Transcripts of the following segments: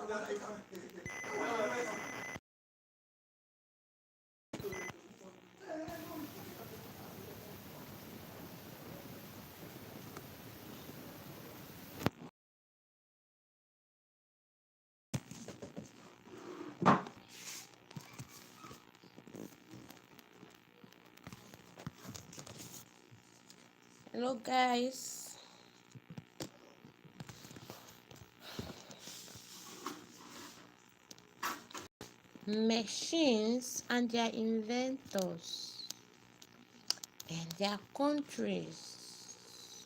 Hello guys. Machines and their inventors and their countries.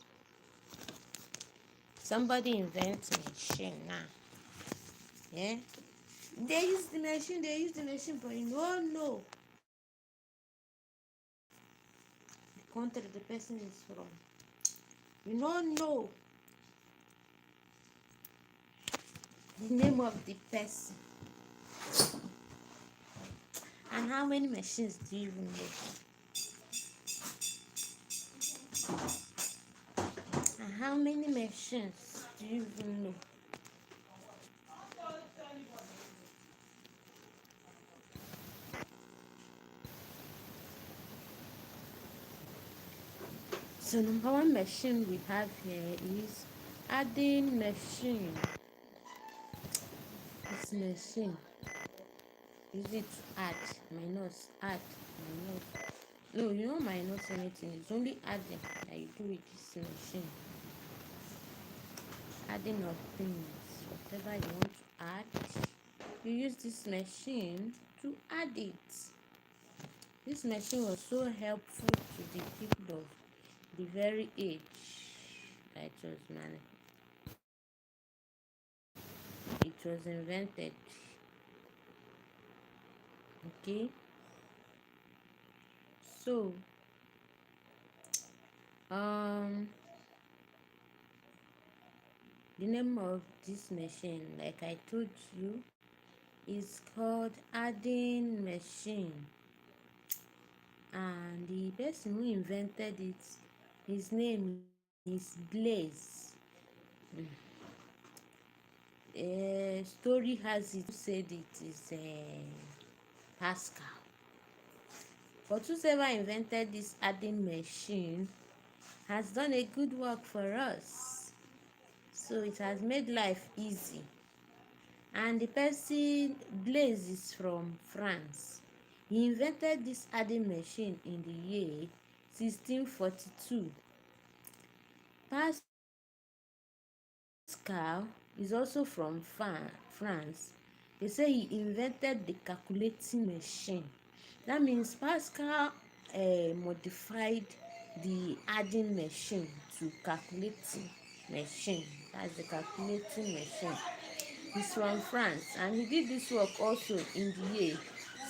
Somebody invents machine now. Yeah. They use the machine, but you don't know the country the person is from. You don't know the name of the person. And how many machines do you even know? And how many machines do you even know? So number one machine we have here is adding machine. This machine use it to add, minus, add, minus. No, you don't minus anything. It's only adding that you do with this machine. Adding of things, whatever you want to add, you use this machine to add it. This machine was so helpful to the people of the very age that it was invented. Okay, so the name of this machine, like I told you, is called adding machine, and the person who invented it, his name is Blaze. Story has it said it is Pascal. But whoever invented this adding machine has done a good work for us. So it has made life easy. And the person, Blaise, is from France. He invented this adding machine in the year 1642. Pascal is also from France. They say he invented the calculating machine. That means Pascal modified the adding machine to calculating machine. That's the calculating machine. He's from France, and he did this work also in the year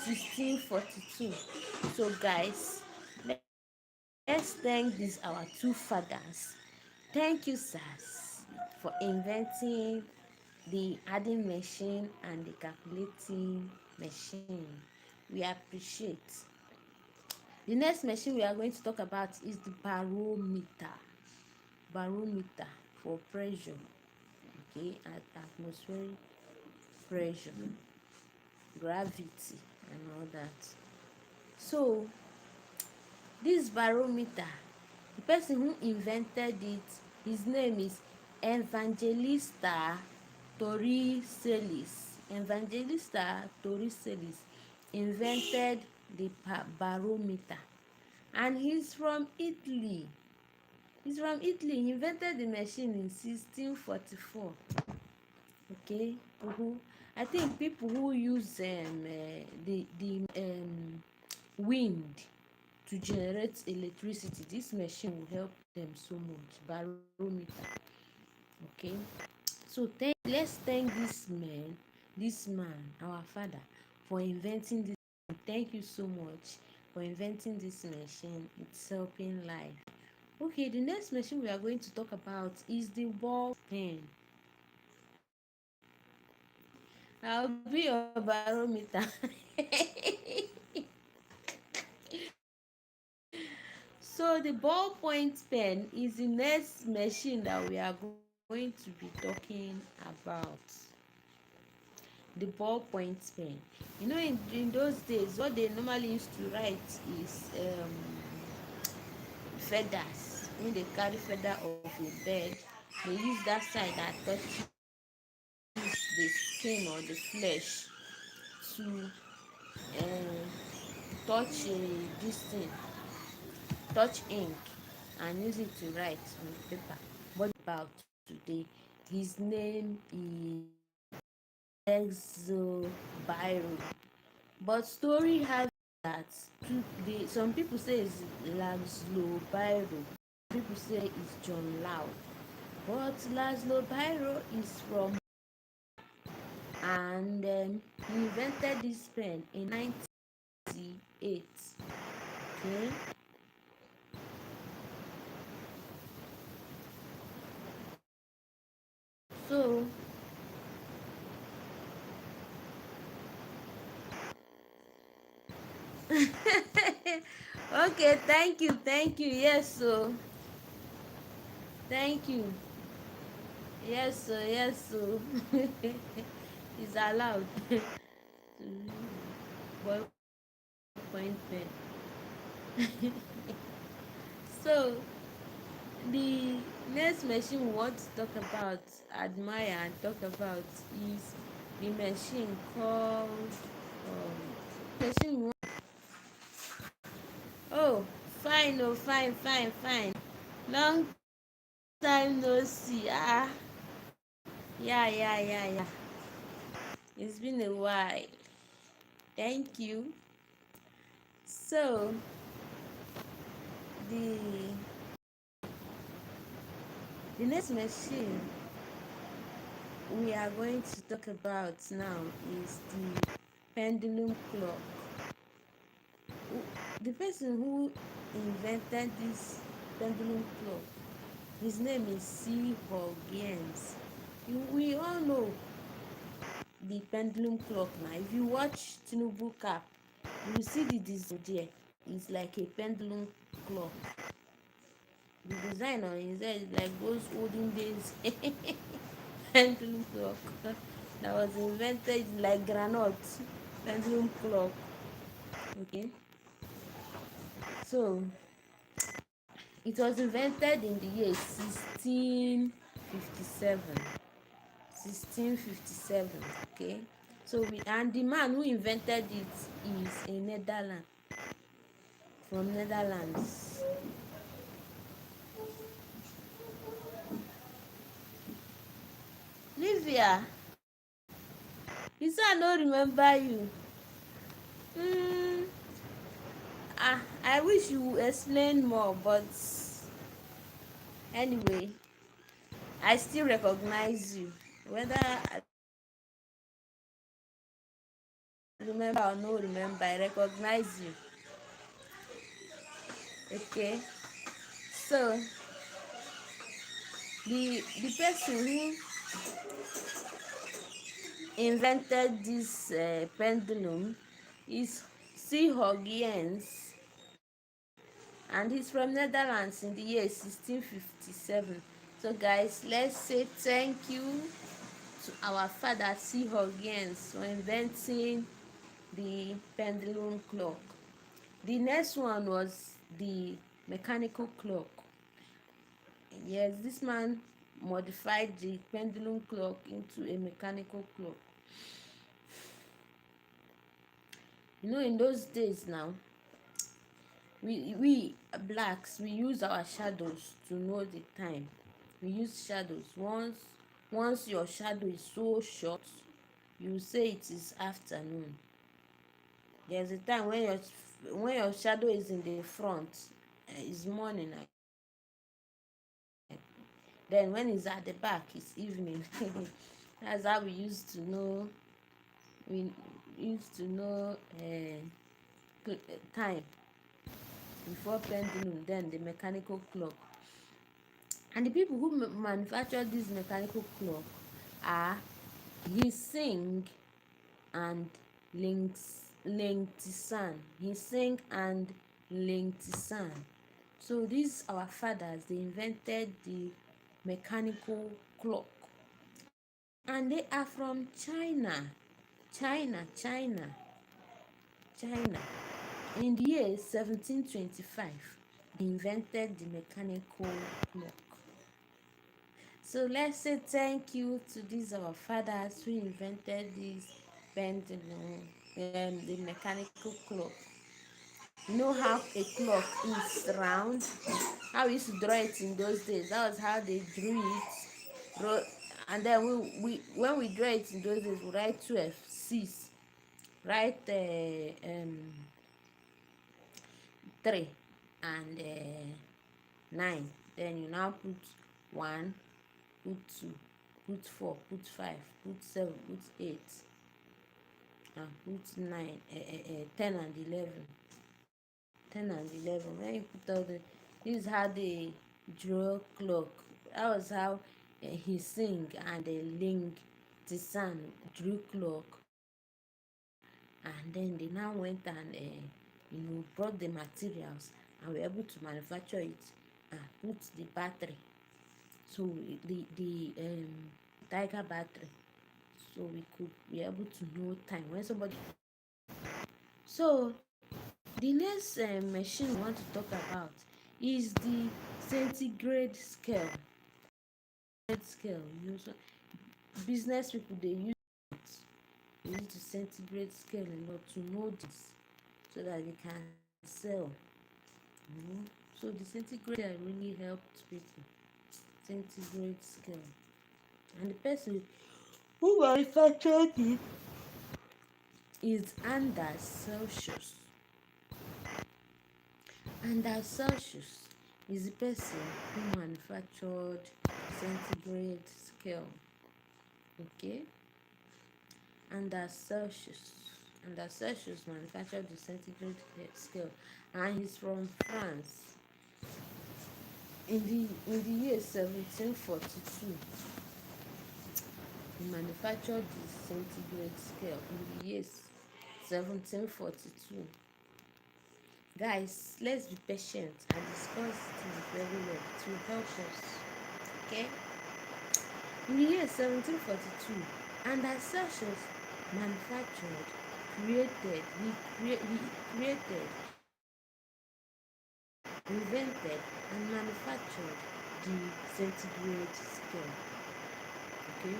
1642. So guys, let's thank these our two fathers. Thank you, sirs, for inventing the adding machine and the calculating machine. We appreciate. The next machine we are going to talk about is the barometer. Barometer for pressure. Okay, at atmospheric pressure, gravity, and all that. So this barometer, the person who invented it, his name is Evangelista Torricellis. Evangelista Torricellis invented the barometer, and he's from Italy. He's from Italy. He invented the machine in 1644. Okay. I think people who use the wind to generate electricity, this machine will help them so much. Barometer. Okay. So let's thank this man, our father, for inventing this. Thank you so much for inventing this machine. It's helping life. Okay, the next machine we are going to talk about is the ball pen. I'll be your barometer. So the ballpoint pen is the next machine that we are going to be talking about. the ballpoint pen. In those days, what they normally used to write is feathers. When they carry feather of a bird, they use that side that touches the skin or the flesh to touch this thing, touch ink, and use it to write on paper. But about today, his name is Exobiro. But story has that some people say it's Laszlo Biro, people say it's John Loud. But Laszlo Biro is from, and he invented this pen in 1998. Okay, so okay, thank you. Yes, so thank you. Yes, so it's allowed. Boy point pen. So the next machine we want to talk about, admire and talk about, is the machine called machine we want. Oh, fine, oh, fine. Long time no see. Yeah. It's been a while. Thank you. So the the next machine we are going to talk about now is the pendulum clock. The person who invented this pendulum clock, his name is C. Huygens. We all know the pendulum clock now. If you watch Tinubu cap, you will see the design there. It's like a pendulum clock. The design on his head is like those olden days pendulum clock that was invented like granite pendulum clock. Okay, so it was invented in the year 1657. 1657. Okay, so and the man who invented it is a Netherlands, from Netherlands. Livia, you say I no remember you. Hmm. I wish you explain more, but anyway, I still recognize you. Whether I remember or no remember, I recognize you. Okay, so the person who invented this pendulum is C. Huygens, and he's from Netherlands in the year 1657. So guys, let's say thank you to our father C. Huygens for inventing the pendulum clock. The next one was the mechanical clock. Yes, this man modified the pendulum clock into a mechanical clock. In those days now, we blacks, we use our shadows to know the time. We use shadows. Once your shadow is so short, you say it is afternoon. There's a time when your shadow is in the front, it's morning. Then when it's at the back, it's evening. That's how we used to know. We used to know time before pendulum, then the mechanical clock. And the people who manufactured this mechanical clock are Yising and Lingtisan. Yising and Lingtisan. So these our fathers, they invented the mechanical clock, and they are from China. China. In the year 1725, they invented the mechanical clock. So let's say thank you to these our fathers who invented this pendulum, the mechanical clock. You know how a clock is round? How we used to draw it in those days. That was how they drew it. And then we when we draw it in those days, we write 12, 6, write 3, and 9. Then you now put 1, put 2, put 4, put 5, put 7, put 8, and put 9, 10 and 11. 10 and 11. When you put all this is how they draw clock. That was how he sing and Ling the son drew clock. And then they now went and brought the materials and were able to manufacture it and put the battery. So the tiger battery, so we could be able to know time when somebody. So the next machine we want to talk about is the centigrade scale. Business people, they use the centigrade scale a lot to know this, so that they can sell. So the centigrade scale really helped people. Centigrade scale, and the person who manufactured it is Anders Celsius. Anders Celsius is the person who manufactured centigrade scale. Okay, Anders Celsius manufactured the centigrade scale, and he's from France. In the year 1742, he manufactured the centigrade scale. In the year 1742. Guys, let's be patient and discuss things very well to help us. Okay? In the year 1742, Anders Celsius manufactured, created, invented, and manufactured the centigrade scale. Okay?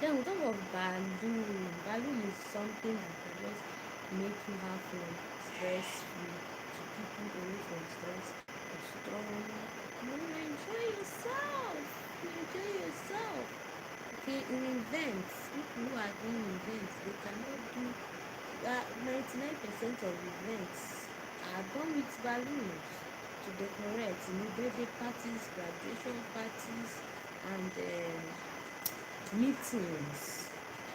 Then we talk of balloon. Balloon is something that can just make you have fun, stress free, to keep you away from stress, or strong. Enjoy yourself. Okay, in events, people who are doing events, they cannot do 99% of events are done with balloons to decorate. Birthday parties, graduation parties, and meetings,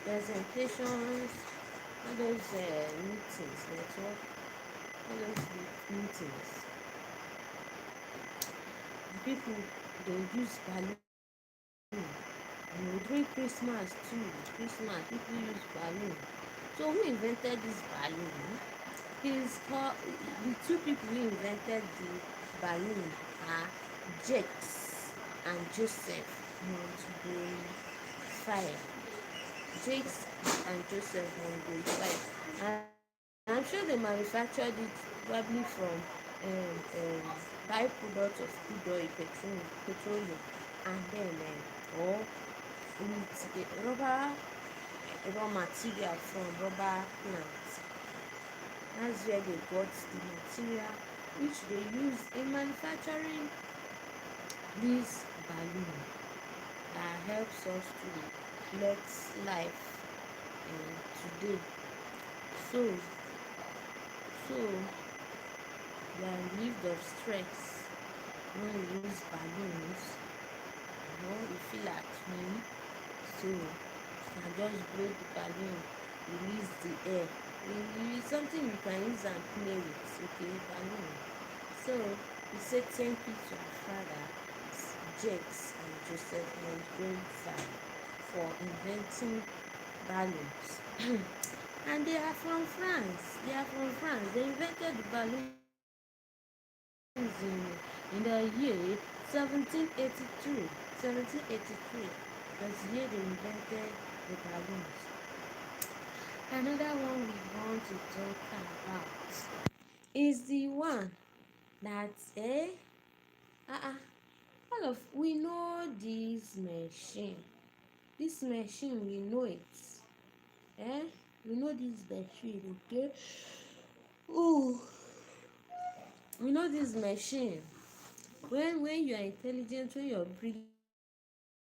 presentations, all those meetings, network, all those meetings. The people, they use balloon. During Christmas too. People use balloon. So who invented this balloon? The two people who invented the balloon are Jakes and Joseph Fire. Jakes and Joseph Fire. And I'm sure they manufactured it probably from byproducts of crude oil, petroleum, and then or with the raw material from rubber plants. That's where they got the material which they use in manufacturing this balloon that helps us to let life today. So we are relieved of stress when we use balloons. You feel at home, so you can just blow the balloon, release the air. It's something you can use and play with. Okay, balloon. So we say thank you to our father, Jakes and Joseph Ndukwe, for inventing balloons. And they are from France. They invented the balloons in the year 1783. Was the year they invented the balloons. Another one we want to talk about is the one that all of we know this machine. This machine, we know it. Eh? We know this machine, okay? Ooh, we know this machine. When you are intelligent, when you're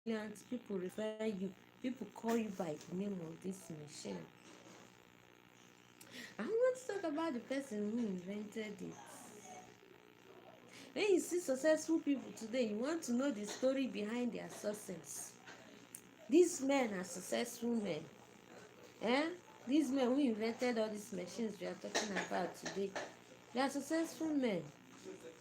brilliant, people refer you, people call you by the name of this machine. I want to talk about the person who invented it. When you see successful people today, you want to know the story behind their success. These men are successful men. Eh? These men who invented all these machines we are talking about today, they are successful men.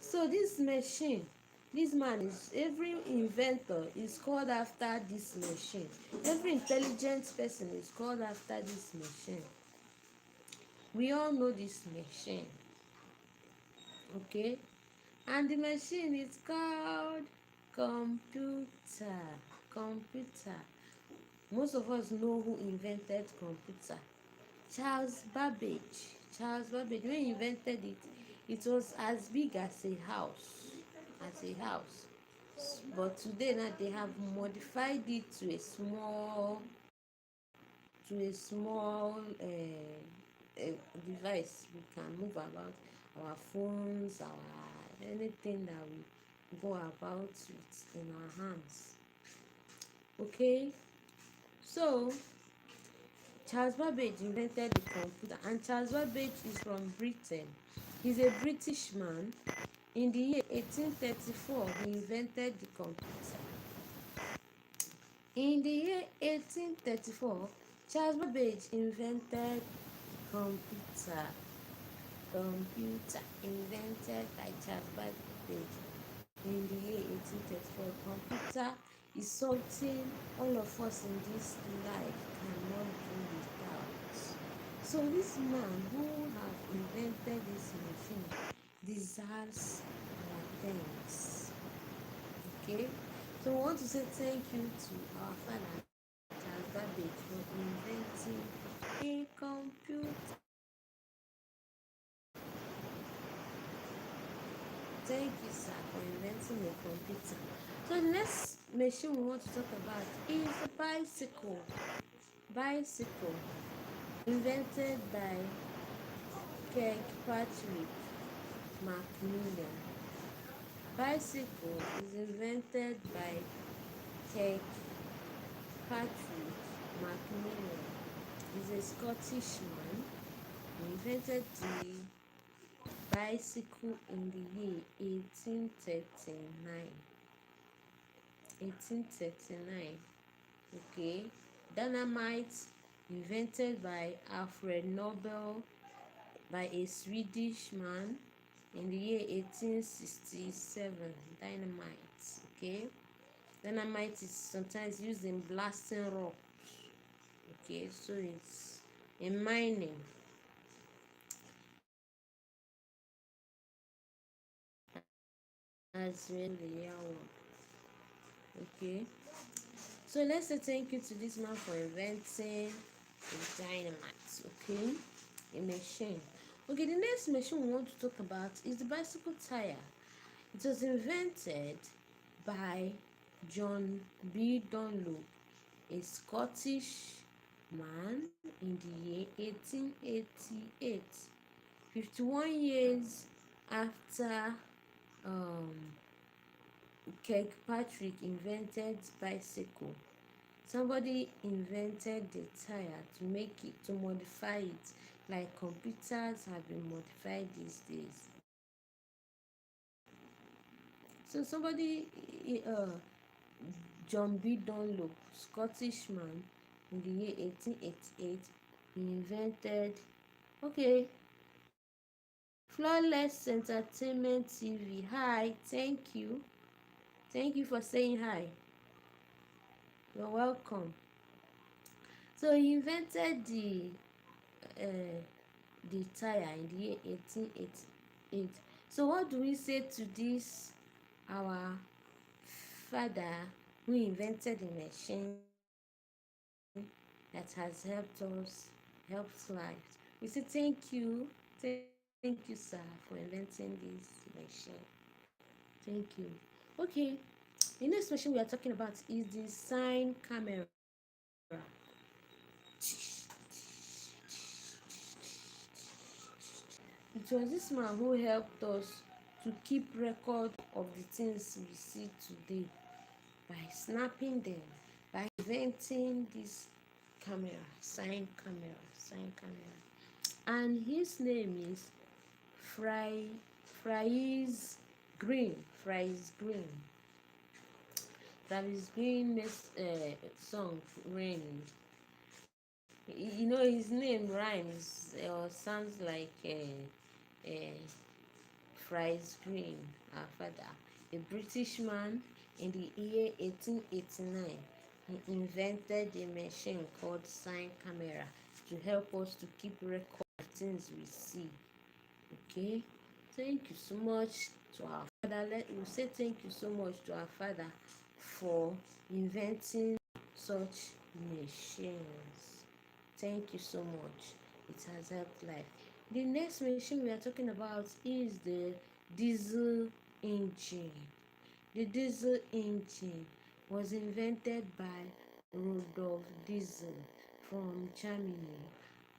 So this machine, this man is, every inventor is called after this machine. Every intelligent person is called after this machine. We all know this machine, okay? And the machine is called computer. Computer. Most of us know who invented computer. Charles Babbage. Charles Babbage, when he invented it, it was as big as a house. As a house. But today now they have modified it to a small device we can move about, our phones, our anything that we go about with in our hands. Okay, so Charles Babbage invented the computer, and Charles Babbage is from Britain. He's a British man. In the year 1834, he invented the computer. In the year 1834, Charles Babbage invented computer. Computer invented by Charles Babbage in the year 1834. Computer is something all of us in this life cannot do without. So this man who have invented this machine deserves our thanks. Okay? So we want to say thank you to our father Charles Babbage for inventing a computer. Thank you, sir, for inventing a computer. So the next machine we want to talk about is a bicycle. Bicycle, invented by Kirkpatrick Macmillan. Bicycle is invented by Kirkpatrick Macmillan. He's a Scottish man. He invented the bicycle in the year 1839. 1839. Okay. Dynamite, invented by Alfred Nobel, by a Swedish man in the year 1867. Dynamite. Okay. Dynamite is sometimes used in blasting rock. Okay, so it's in mining. As really the year one. Okay. So let's say thank you to this man for inventing a dynamite, okay? A machine. Okay, the next machine we want to talk about is the bicycle tire. It was invented by John B. Dunlop, a Scottish man in the year 1888, 51 years after um, Kirkpatrick invented bicycle. Somebody invented the tire to make it, to modify it, like computers have been modified these days. So somebody, uh, John B. Dunlop, Scottish man, in the year 1888, he invented, okay, Flawless Entertainment TV. Hi, thank you. Thank you for saying hi. You're welcome. So he invented uh, the tire in the year 1888. So what do we say to this, our father who invented the machine that has helped us helps lives. We say thank you, sir, for inventing this machine. Thank you. Okay, the next machine we are talking about is the sign camera. It was this man who helped us to keep record of the things we see today by snapping them, by inventing this camera, sign camera. And his name is Fry Fries Green. Fries Green. Travis Green makes song Rain. You know his name rhymes or sounds like Fries Green, our father, a British man in the year 1889. He invented a machine called sign camera to help us to keep record of things we see. Okay, thank you so much to our father. We say thank you so much to our father for inventing such machines. Thank you so much. It has helped life. The next machine we are talking about is the diesel engine. The diesel engine was invented by Rudolf Diesel from Germany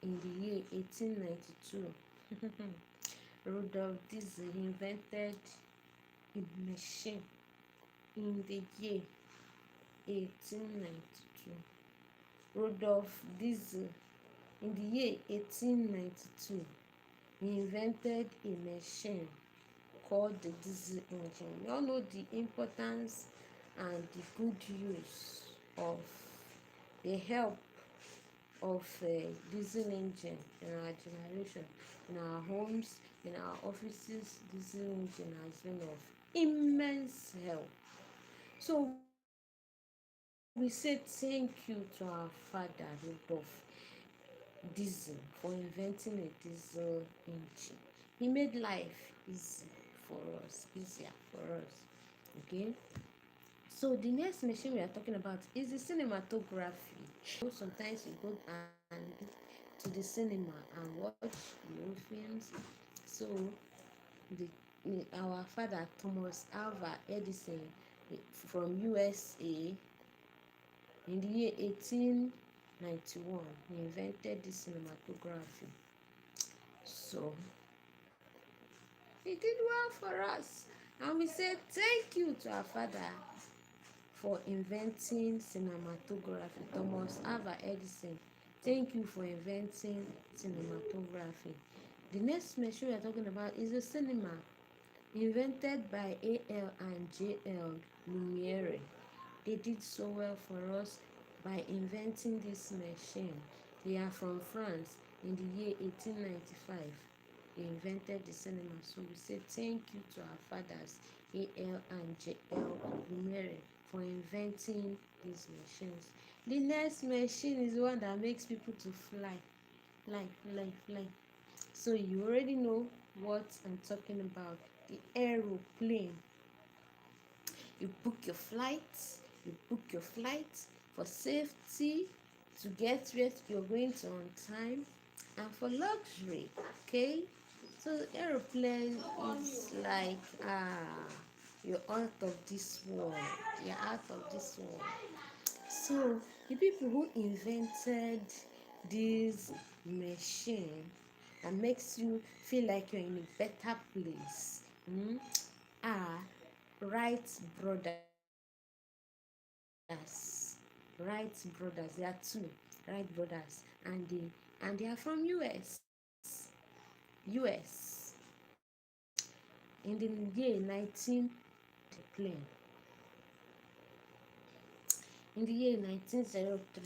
in the year 1892. Rudolf Diesel invented a machine in the year 1892. Rudolf Diesel in the year 1892, he invented a machine called the diesel engine. We all know the importance and the good use of the help of diesel engine in our generation, in our homes, in our offices. Diesel engine has been of immense help. So we say thank you to our father Rudolph Diesel for inventing a diesel engine. He made life easy for us, easier for us. Okay. So the next machine we are talking about is the cinematography. Sometimes you go and to the cinema and watch films. So our father Thomas Alva Edison from USA in the year 1891, he invented the cinematography. So he did well for us, and we say thank you to our father for inventing cinematography. Thomas Alva Edison, thank you for inventing cinematography. The next machine we are talking about is the cinema, invented by A.L. and J.L. Lumiere. They did so well for us by inventing this machine. They are from France in the year 1895. They invented the cinema. So we say thank you to our fathers, A.L. and J.L. Lumiere, for inventing these machines. The next machine is one that makes people to fly. Fly. So you already know what I'm talking about. The aeroplane. You book your flight for safety, to get where you're going to on time, and for luxury. Okay, so aeroplane is like you're out of this world. So the people who invented this machine that makes you feel like you're in a better place are Wright brothers. Wright brothers. There are two Wright brothers, and they are from US in the year 19 plane in the year 1903.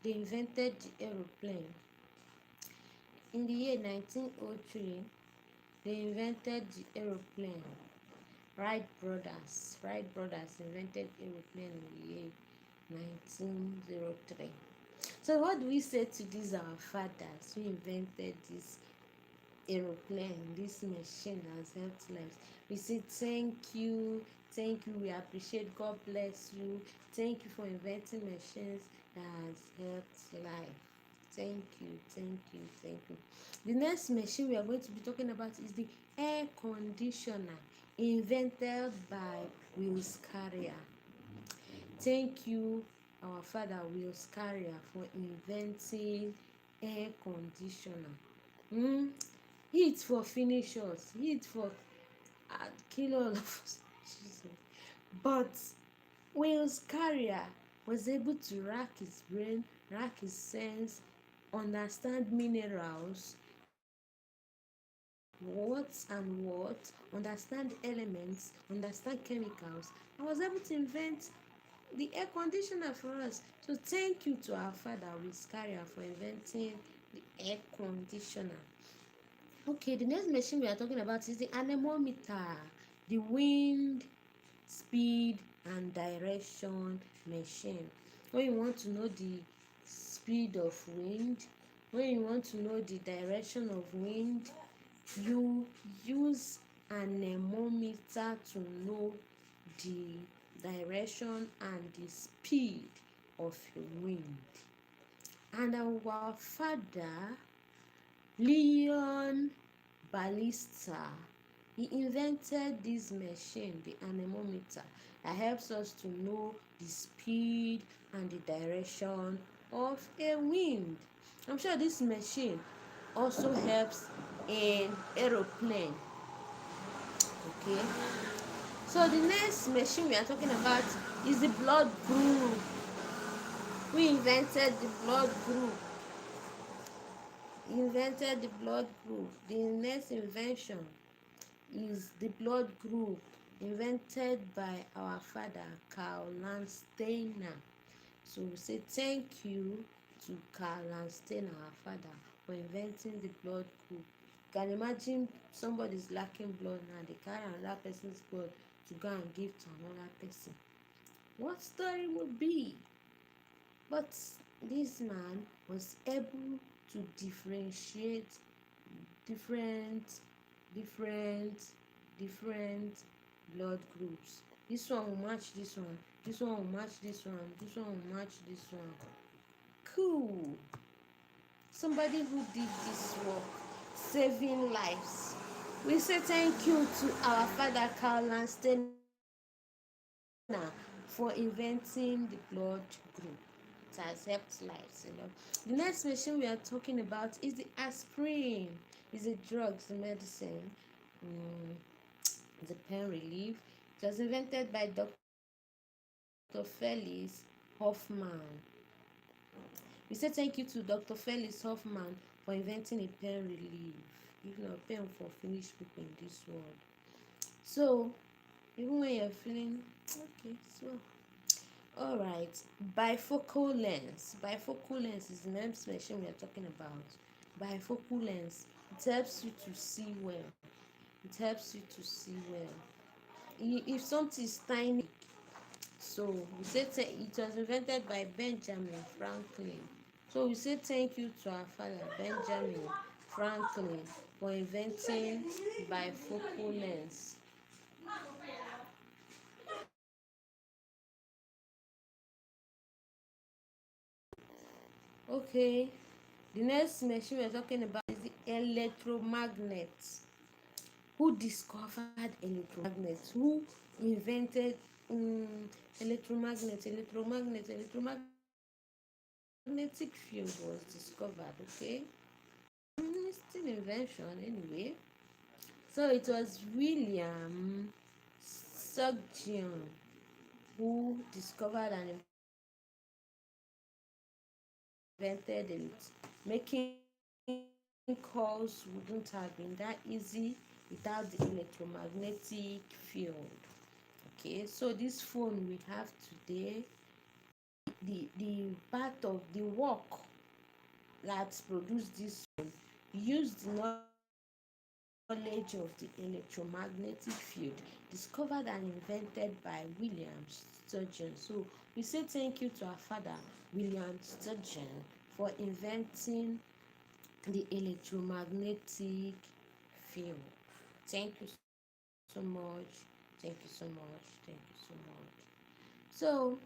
They invented the aeroplane. In the year 1903, they invented the aeroplane. Wright brothers invented aeroplane in the year 1903. So what do we say to these our fathers who invented this aeroplane, this machine has helped lives? We say thank you Thank you. We appreciate. God bless you. Thank you for inventing machines that has helped life. Thank you, thank you, thank you. The next machine we are going to be talking about is the air conditioner invented by Wills Carrier. Thank you, our father Wills Carrier, for inventing air conditioner. Heat for finishers, heat for kill all of us. But Wills Carrier was able to rack his brain, rack his sense, understand minerals, what and what, understand elements, understand chemicals, and was able to invent the air conditioner for us. So thank you to our father Wills Carrier for inventing the air conditioner. Okay, the next machine we are talking about is the anemometer, the wind, speed, and direction machine. When you want to know the speed of wind, when you want to know the direction of wind, you use an anemometer to know the direction and the speed of a wind. And our father Leon Ballista, he invented this machine, the anemometer, that helps us to know the speed and the direction of a wind. I'm sure this machine also helps in aeroplane. Okay, so the next machine we are talking about is the blood group. We invented the blood group. The next invention is the blood group, invented by our father Karl Landsteiner. So we say thank you to Karl Landsteiner, our father, for inventing the blood group. You can imagine somebody's lacking blood now, they carry another person's blood to go and give to another person. What story would be? But this man was able to differentiate different different different blood groups. This one will match this one, this one will match this one, this one will match this one. Cool. Somebody who did this work, saving lives. We say thank you to our father Karl Landsteiner for inventing the blood group. It has helped lives. The next machine we are talking about is the aspirin. It's a drug, it's a medicine. It's a pain relief. It was invented by Dr. Felix Hoffman. We say thank you to Dr. Felix Hoffman for inventing a pain relief. Even a pain for finished people in this world. So, even when you're feeling okay, so alright, bifocal lens. Bifocal lens is the next machine we are talking about. Bifocal lens, it helps you to see well. It helps you to see well. If something is tiny, so we say it was invented by Benjamin Franklin. So we say thank you to our father Benjamin Franklin for inventing bifocal lens. Okay, the next machine we're talking about is the electromagnet. Who discovered electromagnets? Who invented electromagnetic field was discovered. Okay, it's still invention anyway. So it was William Sturgeon who discovered and invented it. Making calls wouldn't have been that easy without the electromagnetic field. Okay, so this phone we have today, the part of the work that produced this phone used the knowledge of the electromagnetic field discovered and invented by William Sturgeon. So we say thank you to our father William Sturgeon for inventing the electromagnetic field. Thank you so much Thank you so much. Thank you so much. So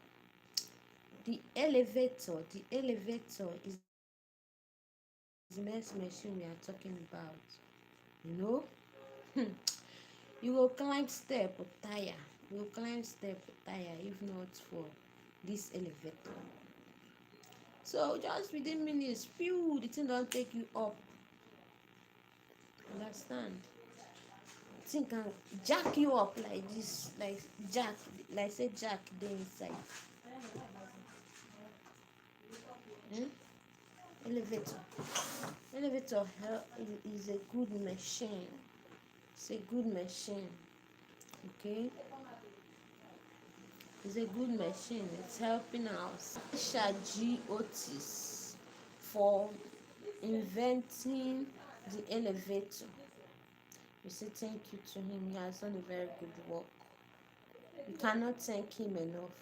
the elevator is the next machine we are talking about. You know, you go climb step or tire. You go climb step or tire if not for this elevator. So just within minutes, phew, the thing don't take you up. Understand? The thing can jack you up like this, like jack, like say jack dey inside. Hmm? Elevator. Elevator is a good machine. It's a good machine. Okay? It's a good machine. It's helping us. Shaji Otis for inventing the elevator. We say thank you to him. He has done a very good work. We cannot thank him enough.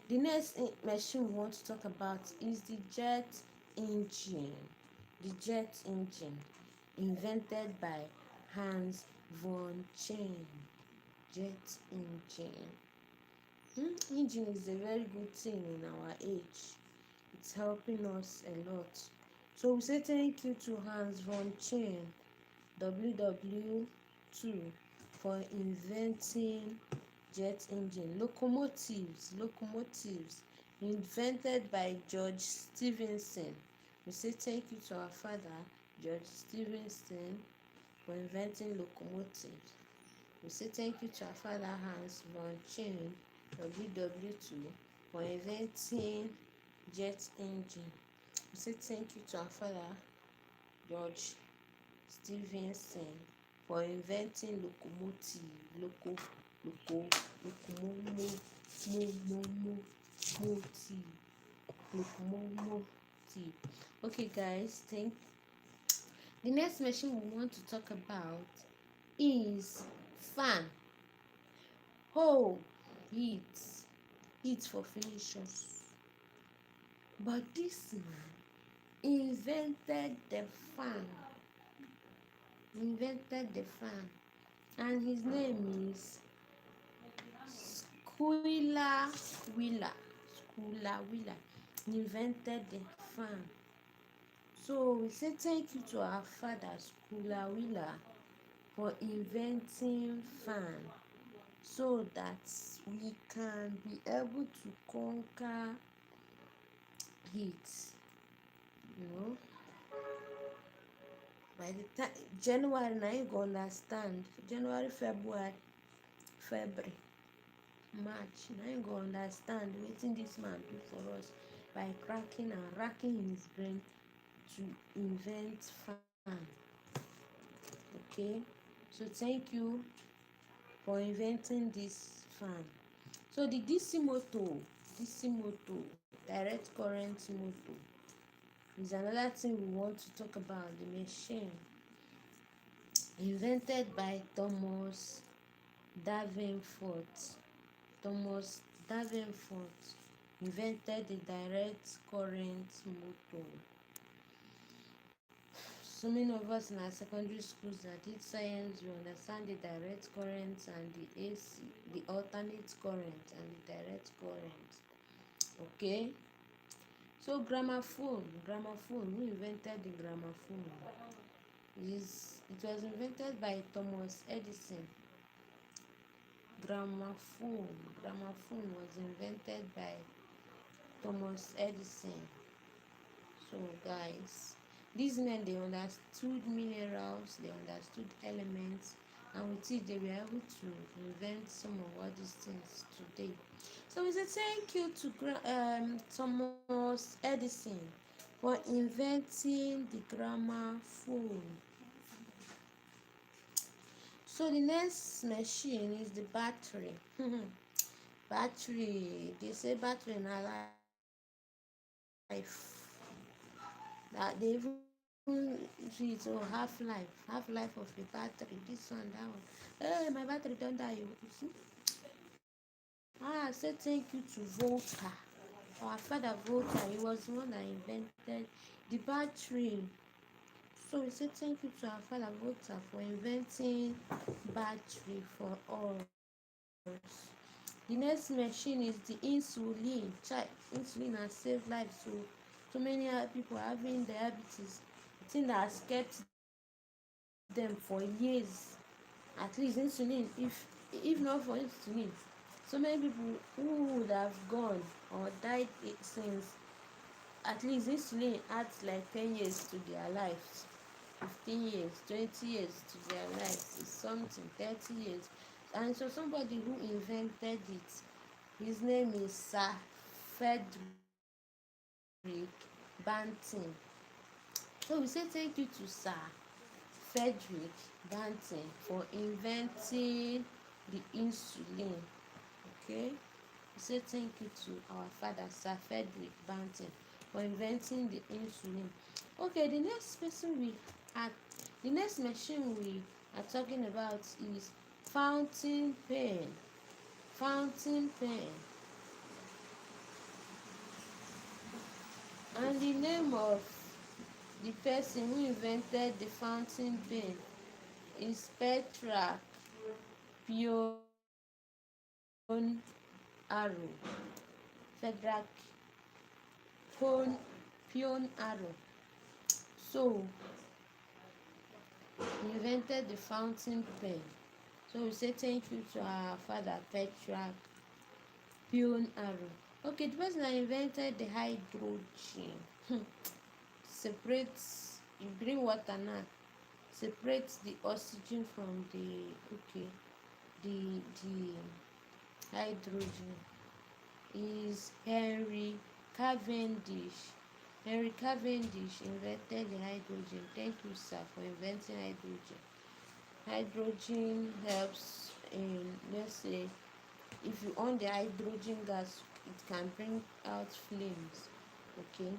The next machine we want to talk about is the jet engine. The jet engine, invented by Hans von Chain. Jet engine. Engine is a very good thing in our age. It's helping us a lot. So we say thank you to Hans von Chain, WW2, for inventing jet engine. Locomotives invented by George Stephenson. We say thank you to our father George Stephenson for inventing locomotives. We say thank you to our father Hans von Chain, WW2, for inventing jet engine. We say thank you to our father George Stephenson for inventing locomotive. Okay, guys, the next machine we want to talk about is fan. Oh, heat for finishers. But this man invented the fan. And his name is Squilla Wheeler. He invented the fan. So we say thank you to our father Squilla Wheeler for inventing fan, so that we can be able to conquer heat. You know, by the time January, now you go understand. January, February, March, now you go understand wetin this man do for us by cracking and racking his brain to invent fan. Okay, so thank you for inventing this fan. So the DC motor, direct current motor, is another thing we want to talk about. The machine invented by Thomas Davenport. Invented the direct current motor. So many of us in our secondary schools that did science, we understand the direct current and the AC, the alternate current and the direct current. Okay? So gramophone, who invented the gramophone? It was invented by Thomas Edison. Gramophone was invented by Thomas Edison. So guys, these men, they understood minerals, they understood elements, and with it they were able to invent some of all these things today. So we say thank you to Thomas Edison for inventing the gramophone. So the next machine is the battery. Battery, they say battery na life. That they even see it, half life of the battery, this one, that one. Hey, my battery don't die. You see? Say thank you to Volta. Our father Volta, he was the one that invented the battery. So we say thank you to our father Volta for inventing battery for us. The next machine is the insulin. Insulin has saved lives. So many people having diabetes. The thing that has kept them for years. At least insulin, if not for insulin, so many people who would have gone or died since. At least insulin adds like 10 years to their lives, 15 years, 20 years to their lives. It's something, 30 years. And so somebody who invented it, his name is Sir Frederick Banting. So we say thank you to Sir Frederick Banting for inventing the insulin. Okay, we say thank you to our father Sir Frederick Banting for inventing the insulin. Okay, the next machine we are talking about is fountain pen. Fountain pen. And the name of the person who invented the fountain pen is Petra Pion Arrow. Frederick Pion Arrow. So he invented the fountain pen. So we say thank you to our father Petra Pion Arrow. Okay, the person that invented the hydrogen separates, you bring water now, separates the oxygen from the hydrogen is Henry Cavendish. Henry Cavendish invented the hydrogen. Thank you, sir, for inventing hydrogen. Hydrogen helps in, let's say, if you on the hydrogen gas, it can bring out flames. Okay,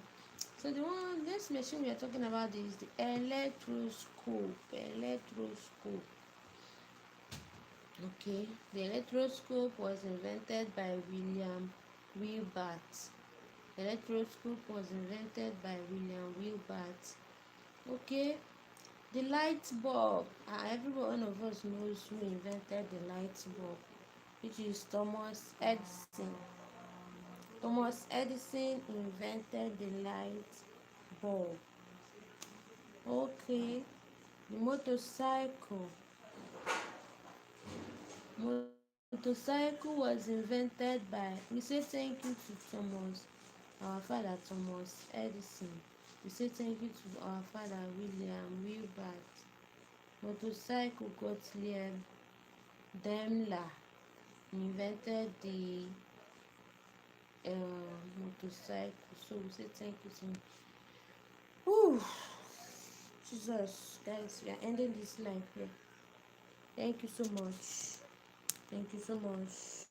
so the next machine we are talking about is the electroscope. Okay, the electroscope was invented by William Wilbert. The electroscope was invented by William Wilbert. Okay, the light bulb. Every one of us knows who invented the light bulb, which is Thomas Edison. Thomas Edison invented the light bulb. Okay, the motorcycle. Motorcycle was invented by, we say thank you to our father Thomas Edison. We say thank you to our father William Wilbert. Motorcycle Gottlieb Daimler invented the motorcycle. So we say thank you to him. Whew. Jesus, guys, we are ending this life here. Thank you so much. Thank you so much.